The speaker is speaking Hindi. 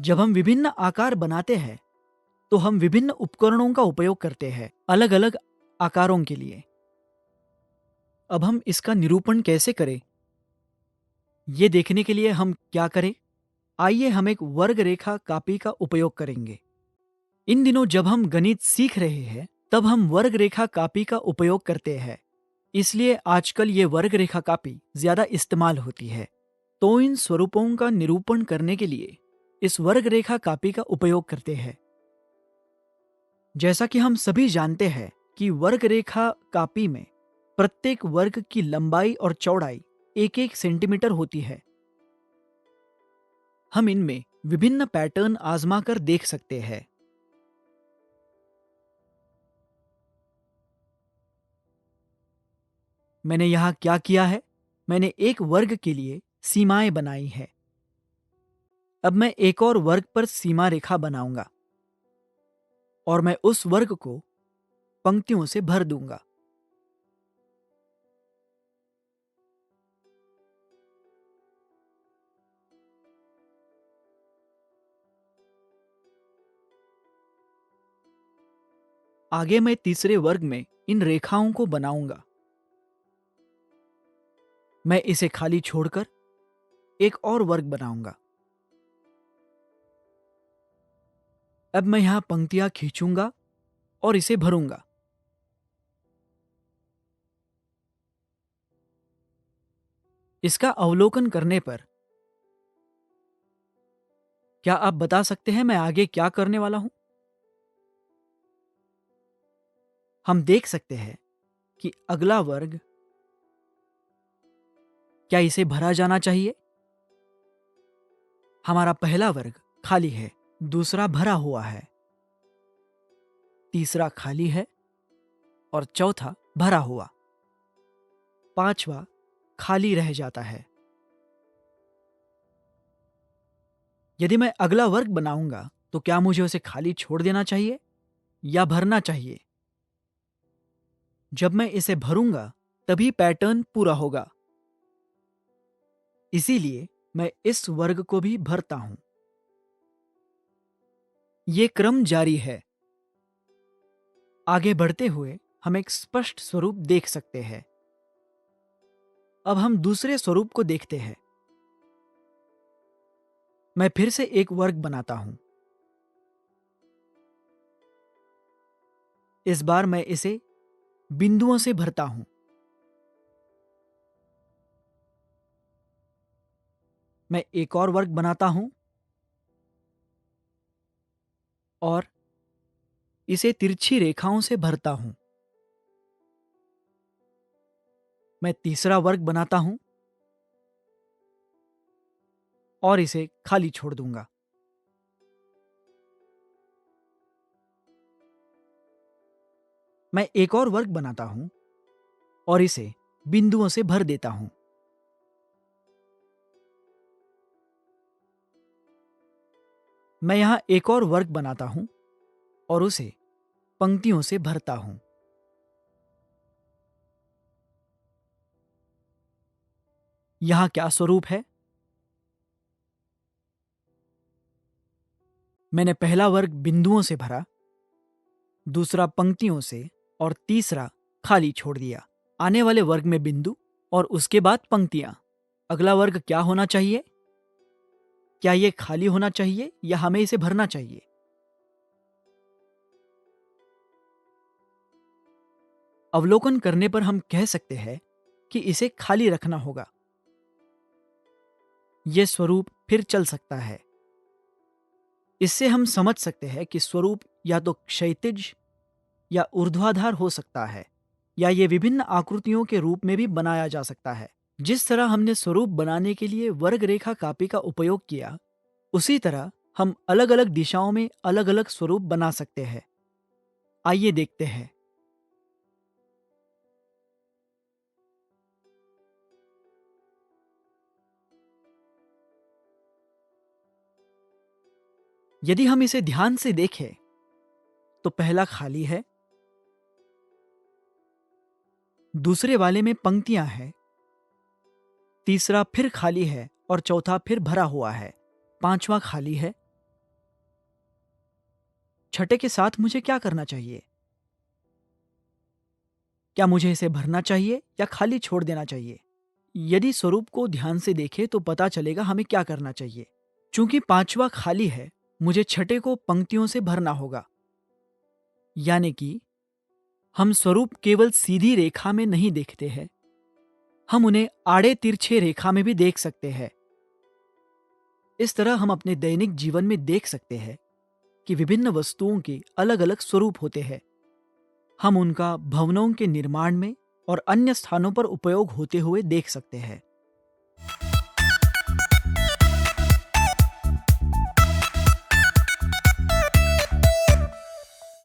जब हम विभिन्न आकार बनाते हैं तो हम विभिन्न उपकरणों का उपयोग करते हैं अलग अलग आकारों के लिए। अब हम इसका निरूपण कैसे करें, ये देखने के लिए हम क्या करें? आइए हम एक वर्ग रेखा कापी का उपयोग करेंगे। इन दिनों जब हम गणित सीख रहे हैं तब हम वर्ग रेखा कापी का उपयोग करते हैं, इसलिए आजकल ये वर्ग रेखा कापी ज्यादा इस्तेमाल होती है। तो इन स्वरूपों का निरूपण करने के लिए इस वर्ग रेखा कापी का उपयोग करते हैं। जैसा कि हम सभी जानते हैं कि वर्ग रेखा कापी में प्रत्येक वर्ग की लंबाई और चौड़ाई 1-1 सेंटीमीटर होती है। हम इनमें विभिन्न पैटर्न आजमा कर देख सकते हैं। मैंने यहाँ क्या किया है, मैंने एक वर्ग के लिए सीमाएं बनाई है। अब मैं एक और वर्ग पर सीमा रेखा बनाऊंगा और मैं उस वर्ग को पंक्तियों से भर दूंगा। आगे मैं तीसरे वर्ग में इन रेखाओं को बनाऊंगा। मैं इसे खाली छोड़कर एक और वर्ग बनाऊंगा। अब मैं यहां पंक्तियां खींचूंगा और इसे भरूंगा। इसका अवलोकन करने पर क्या आप बता सकते हैं मैं आगे क्या करने वाला हूं? हम देख सकते हैं कि अगला वर्ग, क्या इसे भरा जाना चाहिए? हमारा पहला वर्ग खाली है, दूसरा भरा हुआ है, तीसरा खाली है और चौथा भरा हुआ, पांचवा खाली रह जाता है। यदि मैं अगला वर्ग बनाऊंगा तो क्या मुझे उसे खाली छोड़ देना चाहिए या भरना चाहिए? जब मैं इसे भरूंगा तभी पैटर्न पूरा होगा, इसीलिए मैं इस वर्ग को भी भरता हूं। ये क्रम जारी है। आगे बढ़ते हुए हम एक स्पष्ट स्वरूप देख सकते हैं। अब हम दूसरे स्वरूप को देखते हैं। मैं फिर से एक वर्ग बनाता हूं। इस बार मैं इसे बिंदुओं से भरता हूं। मैं एक और वर्ग बनाता हूं और इसे तिरछी रेखाओं से भरता हूं। मैं तीसरा वर्ग बनाता हूं और इसे खाली छोड़ दूंगा। मैं एक और वर्ग बनाता हूं और इसे बिंदुओं से भर देता हूं। मैं यहां एक और वर्ग बनाता हूं और उसे पंक्तियों से भरता हूं। यहां क्या स्वरूप है? मैंने पहला वर्ग बिंदुओं से भरा, दूसरा पंक्तियों से और तीसरा खाली छोड़ दिया। आने वाले वर्ग में बिंदु और उसके बाद पंक्तियां। अगला वर्ग क्या होना चाहिए? क्या यह खाली होना चाहिए या हमें इसे भरना चाहिए? अवलोकन करने पर हम कह सकते हैं कि इसे खाली रखना होगा। यह स्वरूप फिर चल सकता है। इससे हम समझ सकते हैं कि स्वरूप या तो क्षैतिज या ऊर्ध्वाधर हो सकता है, या ये विभिन्न आकृतियों के रूप में भी बनाया जा सकता है। जिस तरह हमने स्वरूप बनाने के लिए वर्ग रेखा कापी का उपयोग किया, उसी तरह हम अलग अलग दिशाओं में अलग अलग स्वरूप बना सकते हैं। आइए देखते हैं। यदि हम इसे ध्यान से देखें तो पहला खाली है, दूसरे वाले में पंक्तियां हैं, तीसरा फिर खाली है और चौथा फिर भरा हुआ है, पांचवा खाली है छठे के साथ मुझे क्या करना चाहिए? क्या मुझे इसे भरना चाहिए या खाली छोड़ देना चाहिए? यदि स्वरूप को ध्यान से देखें तो पता चलेगा हमें क्या करना चाहिए। चूंकि पांचवा खाली है, मुझे छठे को पंक्तियों से भरना होगा। यानी कि हम स्वरूप केवल सीधी रेखा में नहीं देखते हैं, हम उन्हें आड़े तिरछे रेखा में भी देख सकते हैं। इस तरह हम अपने दैनिक जीवन में देख सकते हैं कि विभिन्न वस्तुओं के अलग अलग स्वरूप होते हैं। हम उनका भवनों के निर्माण में और अन्य स्थानों पर उपयोग होते हुए देख सकते हैं।